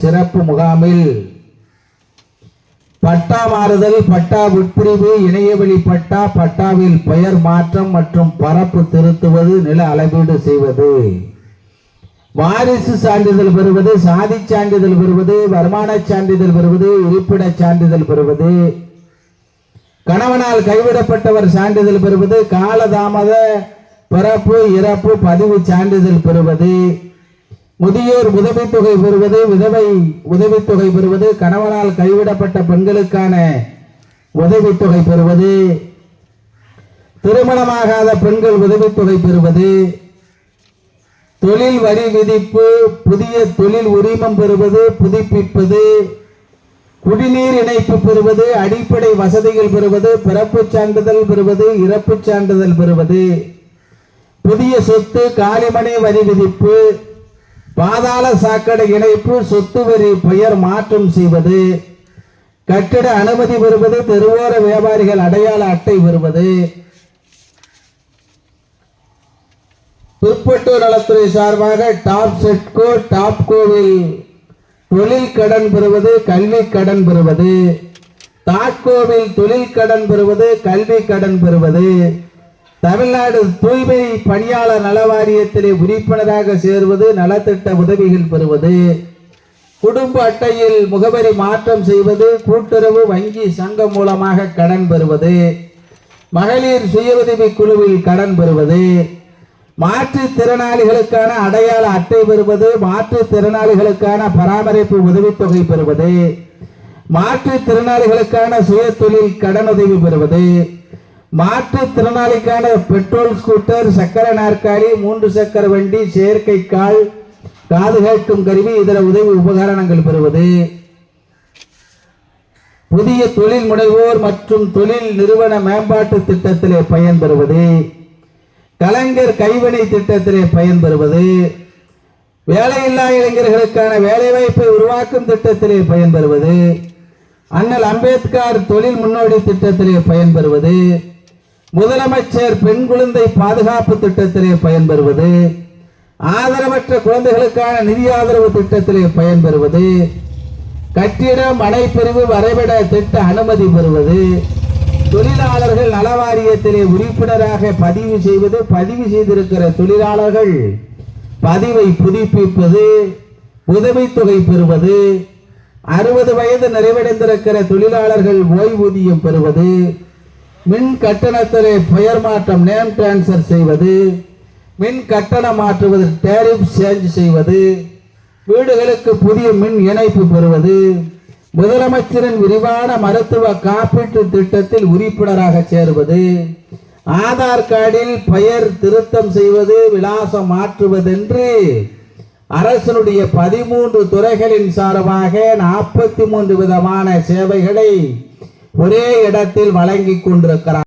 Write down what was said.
சிறப்பு முகாமில் பட்டா மாறுதல், பட்டா உட்பிரிவு, இணையவழி பட்டா, பட்டாவில் பெயர் மாற்றம் மற்றும் பரப்பு திருத்துவது, நில அளவீடு செய்வது, வாரிசு சான்றிதழ் பெறுவது, சாதி சான்றிதழ் பெறுவது, வருமான சான்றிதழ் பெறுவது, இருப்பிட சான்றிதழ் பெறுவது, கணவனால் கைவிடப்பட்டவர் சான்றிதழ் பெறுவது, காலதாமத பிறப்பு இறப்பு பதிவு சான்றிதழ் பெறுவது, முதியோர் உதவித்தொகை பெறுவது, விதவை உதவித்தொகை பெறுவது, கணவனால் கைவிடப்பட்ட பெண்களுக்கான உதவித்தொகை பெறுவது, திருமணமாகாத பெண்கள் உதவித்தொகை பெறுவது, தொழில் வரி விதிப்பு, புதிய தொழில் உரிமம் பெறுவது, புதுப்பிப்பது, குடிநீர் இணைப்பு பெறுவது, அடிப்படை வசதிகள் பெறுவது, பிறப்பு சான்றிதழ் பெறுவது, இறப்பு சான்றிதழ் பெறுவது, புதிய சொத்து காலிமனை வரி விதிப்பு, பாதாள சாக்கடை இணைப்பு, சொத்து வரி பெயர் மாற்றம் செய்வது, கட்டிட அனுமதி பெறுவது, தெருவோர வியாபாரிகள் அடையாள அட்டை பெறுவது, பிற்பட்டோர் நலத்துறை சார்பாக டாப் செட்கோ டாப்கோவில் தொழில் கடன் பெறுவது, கல்வி கடன் பெறுவது, தாட்கோவில் தொழில் கடன் பெறுவது, கல்வி கடன் பெறுவது, தமிழ்நாடு தூய்மை பணியாளர் நல வாரியத்திலே உறுப்பினராக சேர்வது, நலத்திட்ட உதவிகள் பெறுவது, குடும்ப அட்டையில் முகவரி மாற்றம் செய்வது, கூட்டுறவு வங்கி சங்கம் மூலமாக கடன் பெறுவது, மகளிர் சுய உதவி குழுவில் கடன் பெறுவது, மாற்றுத்திறனாளிகளுக்கான அடையாள அட்டை பெறுவது, மாற்றுத்திறனாளிகளுக்கான பராமரிப்பு உதவித்தொகை பெறுவது, மாற்றுத்திறனாளிகளுக்கான சுய தொழில் கடனுதவி பெறுவது, மாற்றுத்திறனாளிக்கான பெட்ரோல் ஸ்கூட்டர், சக்கர நாற்காலி, 3 சக்கர வண்டி, செயற்கை கால், காது கேட்கும் கருவி, இதர உதவி உபகரணங்கள் பெறுவது, புதிய தொழில் முனைவோர் மற்றும் தொழில் நிறுவன மேம்பாட்டு திட்டத்திலே பயன்பெறுவது, கலைஞர் கைவினை திட்டத்திலே பயன்பெறுவது, வேலையில்லா இளைஞர்களுக்கான வேலைவாய்ப்பை உருவாக்கும் திட்டத்திலே பயன்பெறுவது, அண்ணல் அம்பேத்கர் தொழில் முன்னோடி திட்டத்திலே பயன்பெறுவது, முதலமைச்சர் பெண் குழந்தை பாதுகாப்பு திட்டத்திலே பயன்பெறுவது, ஆதரவற்ற குழந்தைகளுக்கான நிதி ஆதரவு திட்டத்திலே பயன்பெறுவது, கட்டிட மனைப்பிரிவு வரைபட திட்ட அனுமதி பெறுவது, தொழிலாளர்கள் நல வாரியத்திலே உறுப்பினராக பதிவு செய்வது, பதிவு செய்திருக்கிற தொழிலாளர்கள் பதிவை புதுப்பிப்பது, உதவித்தொகை பெறுவது, 60 வயது நிறைவடைந்திருக்கிற தொழிலாளர்கள் ஓய்வூதியம் பெறுவது, மின் கட்டணத்திலே பெயர் மாற்றம் நேம் டிரான்ஸ்பர் செய்வது, மின் கட்டணம் மாற்றுவது டேரிஃப் சேஞ்ச் செய்வது, வீடுகளுக்கு புதிய மின் இணைப்பு பெறுவது, முதலமைச்சரின் விரிவான மருத்துவ காப்பீட்டு திட்டத்தில் உறுப்பினராக சேருவது, ஆதார் கார்டில் பெயர் திருத்தம் செய்வது, விலாசம் மாற்றுவதென்று அரசனுடைய 13 துறைகளின் சார்பாக 43 விதமான சேவைகளை ஒரே இடத்தில் வழங்கிக் கொண்டிருக்கிறார்.